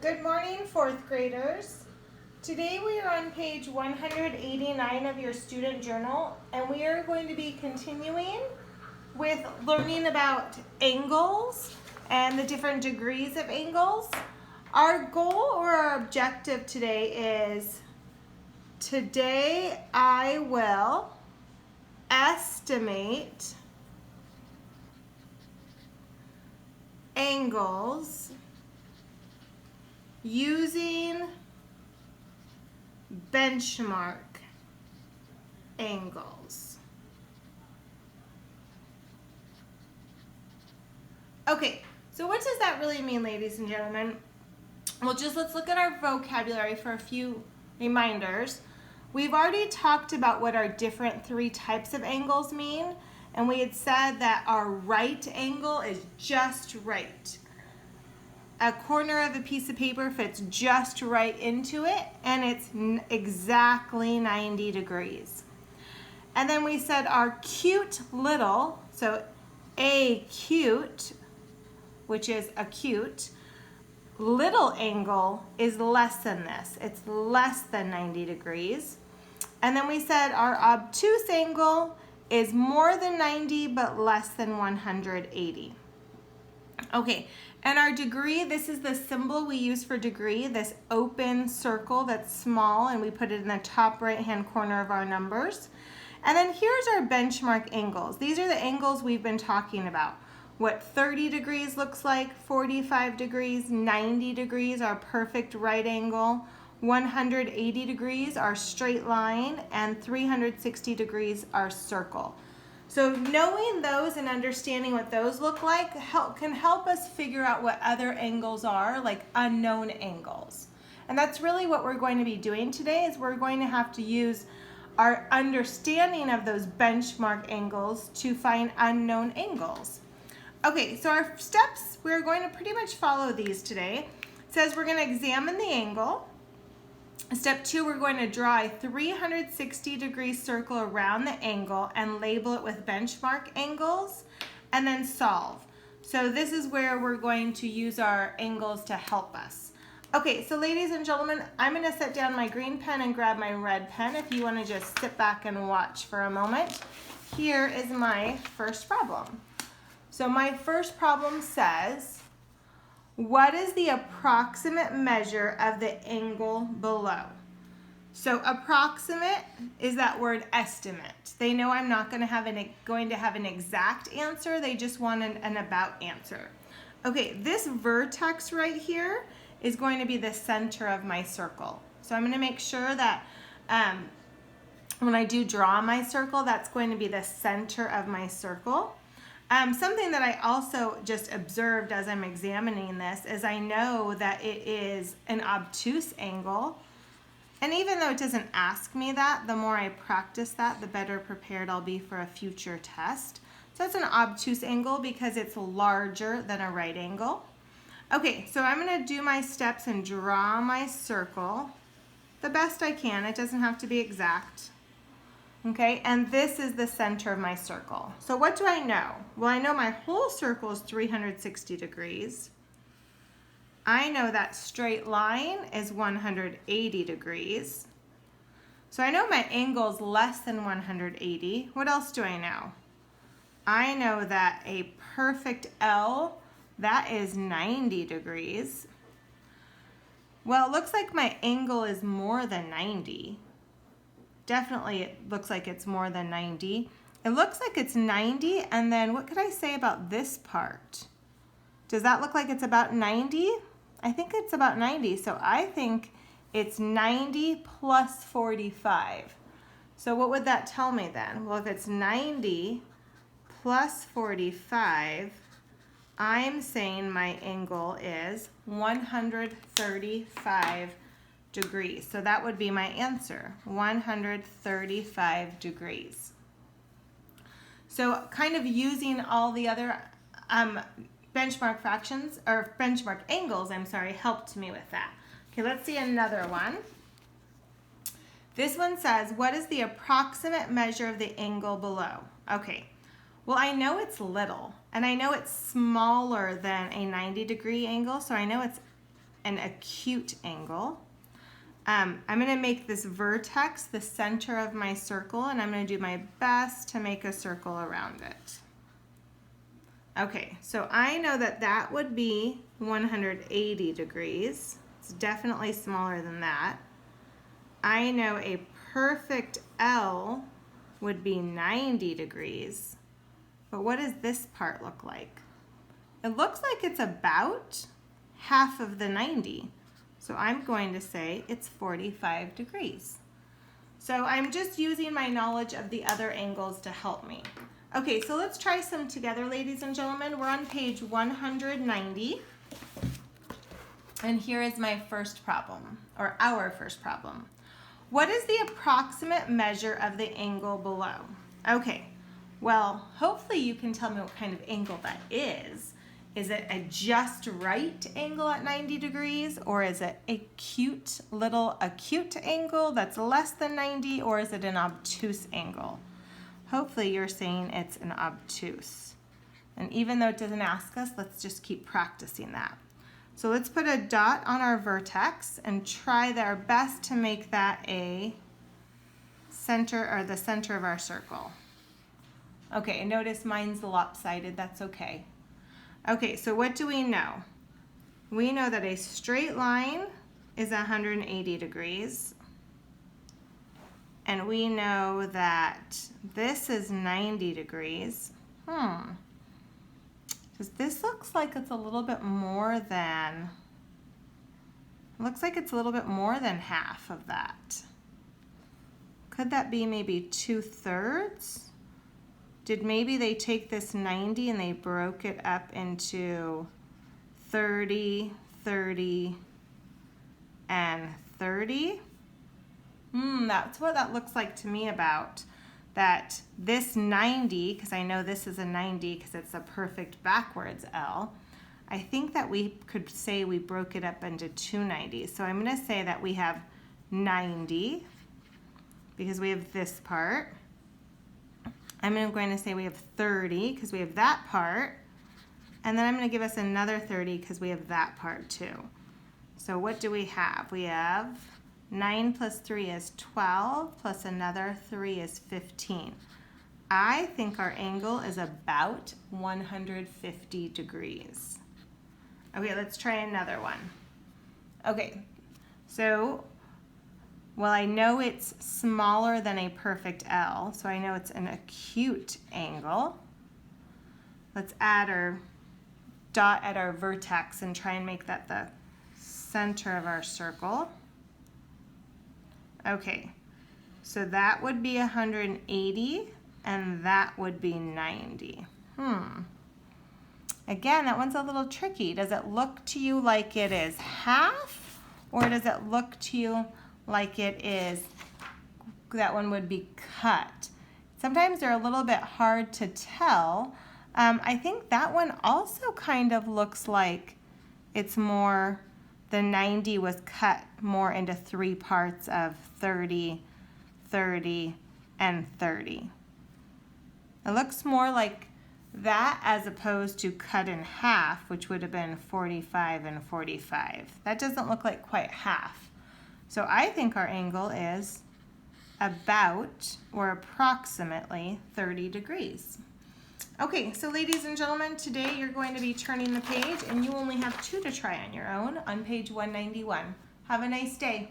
Good morning, fourth graders. Today we are on page 189 of your student journal, and we are going to be continuing with learning about angles and the different degrees of angles. Our goal or our objective today is, today I will estimate angles using benchmark angles. Okay, so what does that really mean, ladies and gentlemen? Well, let's look at our vocabulary for a few reminders. We've already talked about what our different three types of angles mean, and we had said that our right angle is just right. A corner of a piece of paper fits just right into it, and it's exactly 90 degrees. And then we said our cute little, so acute, which is acute, little angle is less than this. It's less than 90 degrees. And then we said our obtuse angle is more than 90 but less than 180. Okay, and our degree, this is the symbol we use for degree, this open circle that's small, and we put it in the top right-hand corner of our numbers. And then here's our benchmark angles. These are the angles we've been talking about. What 30 degrees looks like, 45 degrees, 90 degrees, our perfect right angle, 180 degrees, our straight line, and 360 degrees, our circle. So knowing those and understanding what those look like can help us figure out what other angles are, like unknown angles. And that's really what we're going to be doing today, is we're going to have to use our understanding of those benchmark angles to find unknown angles. Okay, so our steps, we're going to pretty much follow these today. It says we're going to examine the angle. Step 2, we're going to draw a 360 degree circle around the angle and label it with benchmark angles, and then solve. So this is where we're going to use our angles to help us. Okay, so ladies and gentlemen, I'm going to set down my green pen and grab my red pen if you want to just sit back and watch for a moment. Here is my first problem. So my first problem says, what is the approximate measure of the angle below? So approximate is that word estimate. They know I'm not going to have an exact answer. They just want an about answer. Okay, this vertex right here is going to be the center of my circle. So I'm going to make sure that when I do draw my circle, that's going to be the center of my circle. Something that I also just observed as I'm examining this is I know that it is an obtuse angle. And even though it doesn't ask me that, the more I practice that, the better prepared I'll be for a future test. So it's an obtuse angle because it's larger than a right angle. Okay, so I'm going to do my steps and draw my circle the best I can. It doesn't have to be exact. Okay, and this is the center of my circle. So what do I know? Well, I know my whole circle is 360 degrees. I know that straight line is 180 degrees. So I know my angle is less than 180. What else do I know? I know that a perfect L, that is 90 degrees. Well, it looks like my angle is more than 90. Definitely it looks like it's more than 90. It looks like it's 90, and then what could I say about this part? Does that look like it's about 90? I think it's about 90, so I think it's 90 plus 45. So what would that tell me then? Well, if it's 90 plus 45, I'm saying my angle is 135 degrees. So that would be my answer, 135 degrees. So kind of using all the other benchmark fractions, or benchmark angles, helped me with that. Okay, let's see another one. This one says, what is the approximate measure of the angle below? Okay, well, I know it's little, and I know it's smaller than a 90-degree angle, so I know it's an acute angle. I'm going to make this vertex the center of my circle, and I'm going to do my best to make a circle around it. Okay, so I know that that would be 180 degrees. It's definitely smaller than that. I know a perfect L would be 90 degrees. But what does this part look like? It looks like it's about half of the 90. So I'm going to say it's 45 degrees. So I'm just using my knowledge of the other angles to help me. Okay, so let's try some together, ladies and gentlemen. We're on page 190. And here is my first problem, or our first problem. What is the approximate measure of the angle below? Okay, well, hopefully you can tell me what kind of angle that is. Is it a just right angle at 90 degrees, or is it a cute little acute angle that's less than 90, or is it an obtuse angle? Hopefully you're saying it's an obtuse. And even though it doesn't ask us, let's just keep practicing that. So let's put a dot on our vertex and try our best to make that a center, or the center of our circle. Okay, notice mine's lopsided, that's okay. Okay, so what do we know? We know that a straight line is 180 degrees. And we know that this is 90 degrees. Because this looks like it's a little bit more than, half of that. Could that be maybe 2/3? Did maybe they take this 90 and they broke it up into 30, 30, and 30? That's what that looks like to me about. That this 90, because I know this is a 90 because it's a perfect backwards L, I think that we could say we broke it up into two 90s. So I'm going to say that we have 90 because we have this part. I'm going to say we have 30 because we have that part. And then I'm going to give us another 30 because we have that part too. So what do we have? We have 9 plus 3 is 12, plus another 3 is 15. I think our angle is about 150 degrees. Okay, let's try another one. Okay, so, well, I know it's smaller than a perfect L, so I know it's an acute angle. Let's add our dot at our vertex and try and make that the center of our circle. Okay, so that would be 180 and that would be 90. Again, that one's a little tricky. Does it look to you like it is half, or does it look to you like it is, that one would be cut? Sometimes they're a little bit hard to tell. I think that one also kind of looks like it's more, the 90 was cut more into 3 parts of 30, 30, and 30. It looks more like that as opposed to cut in half, which would have been 45 and 45. That doesn't look like quite half. So I think our angle is about, or approximately, 30 degrees. Okay, so ladies and gentlemen, today you're going to be turning the page and you only have 2 to try on your own on page 191. Have a nice day.